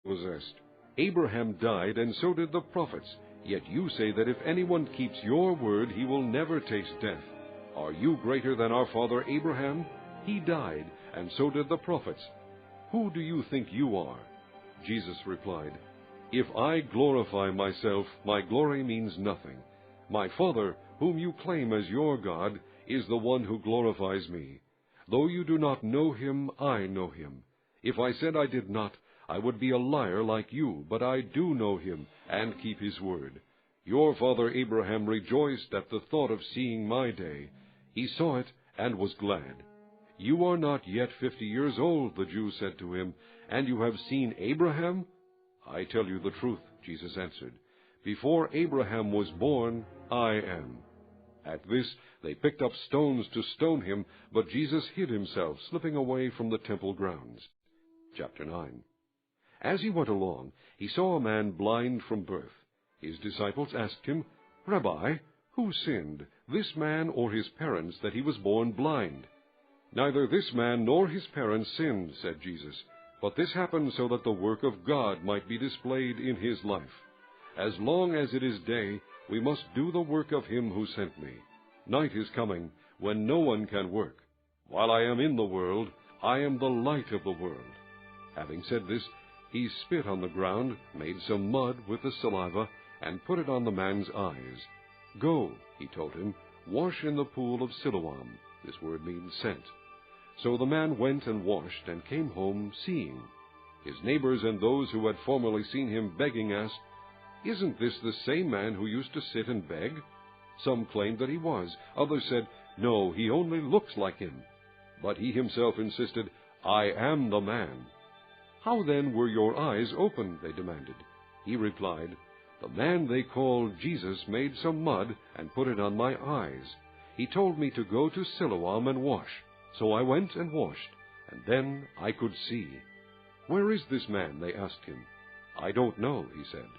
possessed. Abraham died, and so did the prophets. Yet you say that if anyone keeps your word, he will never taste death. Are you greater than our father Abraham? He died, and so did the prophets. Who do you think you are?" Jesus replied, "If I glorify myself, my glory means nothing. My Father, whom you claim as your God, is the one who glorifies me. Though you do not know him, I know him. If I said I did not, I would be a liar like you, but I do know him and keep his word. Your father Abraham rejoiced at the thought of seeing my day. He saw it and was glad." "You are not yet 50 years old," the Jews said to him, "and you have seen Abraham?" "I tell you the truth," Jesus answered. "Before Abraham was born, I am." At this they picked up stones to stone him, but Jesus hid himself, slipping away from the temple grounds. Chapter 9. As he went along, he saw a man blind from birth. His disciples asked him, "Rabbi, who sinned, this man or his parents, that he was born blind?" "Neither this man nor his parents sinned," said Jesus, "but this happened so that the work of God might be displayed in his life. As long as it is day, we must do the work of him who sent me. Night is coming, when no one can work. While I am in the world, I am the light of the world." Having said this, he spit on the ground, made some mud with the saliva, and put it on the man's eyes. "Go," he told him, "wash in the pool of Siloam." This word means sent. So the man went and washed, and came home seeing. His neighbors and those who had formerly seen him begging asked, "Isn't this the same man who used to sit and beg?" Some claimed that he was. Others said, "No, he only looks like him." But he himself insisted, "I am the man." "How then were your eyes opened?" they demanded. He replied, "The man they call Jesus made some mud and put it on my eyes. He told me to go to Siloam and wash. So I went and washed, and then I could see." "Where is this man?" they asked him. "I don't know," he said.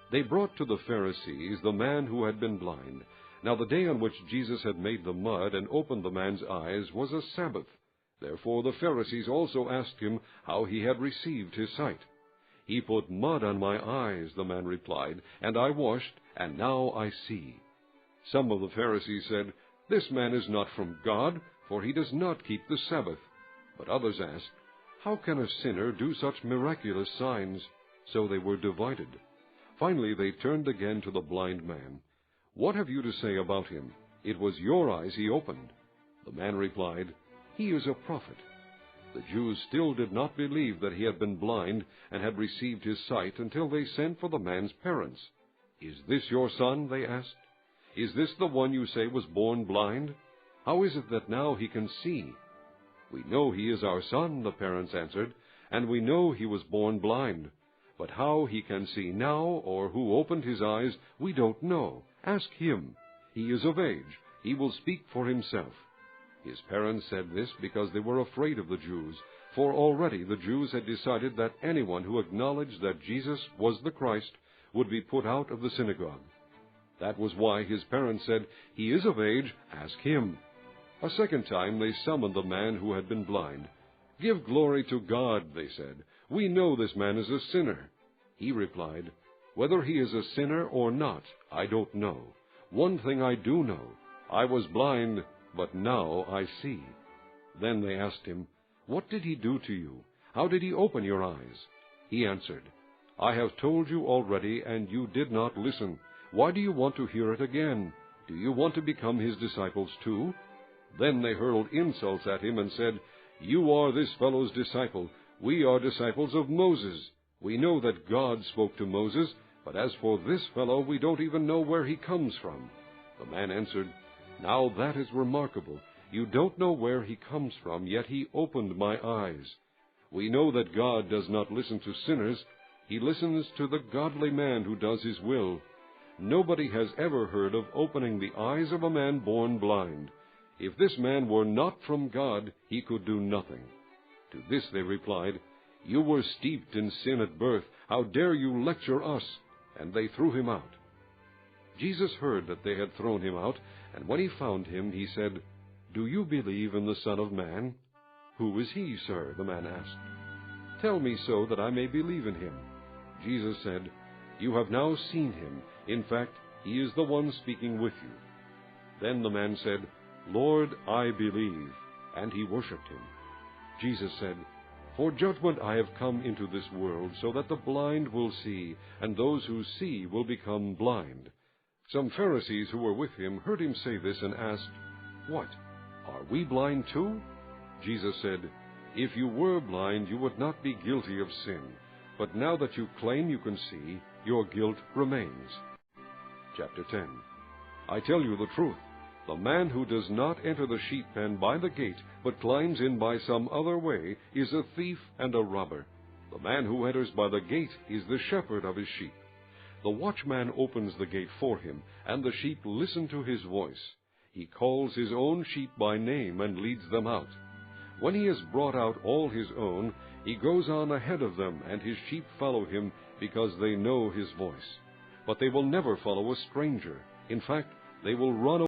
They brought to the Pharisees the man who had been blind. Now the day on which Jesus had made the mud and opened the man's eyes was a Sabbath. Therefore the Pharisees also asked him how he had received his sight. "He put mud on my eyes," the man replied, "and I washed, and now I see." Some of the Pharisees said, "This man is not from God, for he does not keep the Sabbath." But others asked, "How can a sinner do such miraculous signs?" So they were divided. Finally they turned again to the blind man. "What have you to say about him? It was your eyes he opened." The man replied, "He is a prophet." The Jews still did not believe that he had been blind and had received his sight until they sent for the man's parents. "Is this your son?" they asked. "Is this the one you say was born blind? How is it that now he can see?" "We know he is our son," the parents answered, "and we know he was born blind. But how he can see now, or who opened his eyes, we don't know. Ask him. He is of age. He will speak for himself." His parents said this because they were afraid of the Jews, for already the Jews had decided that anyone who acknowledged that Jesus was the Christ would be put out of the synagogue. That was why his parents said, "He is of age, ask him." A second time they summoned the man who had been blind. "Give glory to God," they said. "We know this man is a sinner." He replied, "Whether he is a sinner or not, I don't know. One thing I do know. I was blind, but now I see." Then they asked him, "What did he do to you? How did he open your eyes?" He answered, "I have told you already, and you did not listen. Why do you want to hear it again? Do you want to become his disciples too?" Then they hurled insults at him and said, "You are this fellow's disciple. We are disciples of Moses. We know that God spoke to Moses, but as for this fellow, we don't even know where he comes from." The man answered, "Now that is remarkable. You don't know where he comes from, yet he opened my eyes. We know that God does not listen to sinners. He listens to the godly man who does his will. Nobody has ever heard of opening the eyes of a man born blind. If this man were not from God, he could do nothing." To this they replied, "You were steeped in sin at birth. How dare you lecture us?" And they threw him out. Jesus heard that they had thrown him out, and when he found him, he said, "Do you believe in the Son of Man?" "Who is he, sir?" the man asked. Tell me so that I may believe in him." Jesus said, "You have now seen him. In fact, he is the one speaking with you." Then the man said, "Lord, I believe," and he worshipped him. Jesus said, "For judgment I have come into this world, so that the blind will see, and those who see will become blind." Some Pharisees who were with him heard him say this and asked, "What? Are we blind too?" Jesus said, "If you were blind, you would not be guilty of sin. But now that you claim you can see, your guilt remains." Chapter 10. I tell you the truth. The man who does not enter the sheep pen by the gate, but climbs in by some other way, is a thief and a robber. The man who enters by the gate is the shepherd of his sheep. The watchman opens the gate for him, and the sheep listen to his voice. He calls his own sheep by name and leads them out. When he has brought out all his own, he goes on ahead of them, and his sheep follow him because they know his voice. But they will never follow a stranger. In fact, they will run